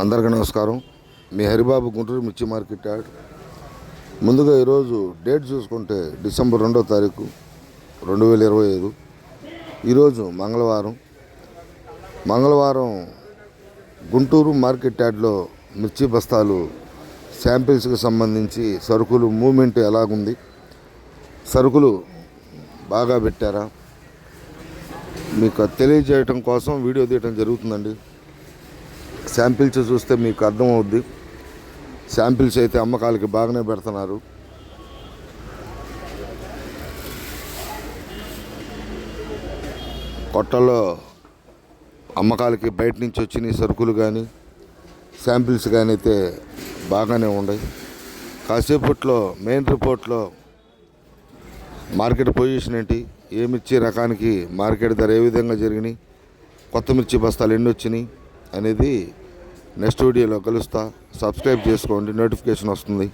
అందరికీ నమస్కారం. మీ హరిబాబు గుంటూరు మిర్చి మార్కెట్ యార్డ్. ముందుగా ఈరోజు డేట్ చూసుకుంటే డిసెంబర్ 2వ తారీఖు 2025. ఈరోజు మంగళవారం గుంటూరు మార్కెట్ యార్డ్లో మిర్చి బస్తాలు శాంపిల్స్కి సంబంధించి సరుకులు మూమెంట్ ఎలాగుంది, సరుకులు బాగా పెట్టారా మీకు తెలియజేయటం కోసం వీడియో తీయటం జరుగుతుందండి. శాంపిల్స్ చూస్తే మీకు అర్థమవుద్ది. శాంపిల్స్ అయితే అమ్మకాలకి బాగానే పెడుతున్నారు. కొట్టలో అమ్మకాలకి బయట నుంచి వచ్చిన సరుకులు కానీ శాంపిల్స్ కానీ అయితే బాగానే ఉన్నాయి. కాసేపట్లో మెయిన్ రిపోర్ట్లో మార్కెట్ పొజిషన్ ఏంటి, ఏ మిర్చి రకానికి మార్కెట్ ధర ఏ విధంగా జరిగినాయి, కొత్త మిర్చి బస్తాలు ఎన్ని వచ్చినాయి అనేది నెక్స్ట్ వీడియోలో కలుస్తా. సబ్స్క్రైబ్ చేసుకోండి, నోటిఫికేషన్ వస్తుంది.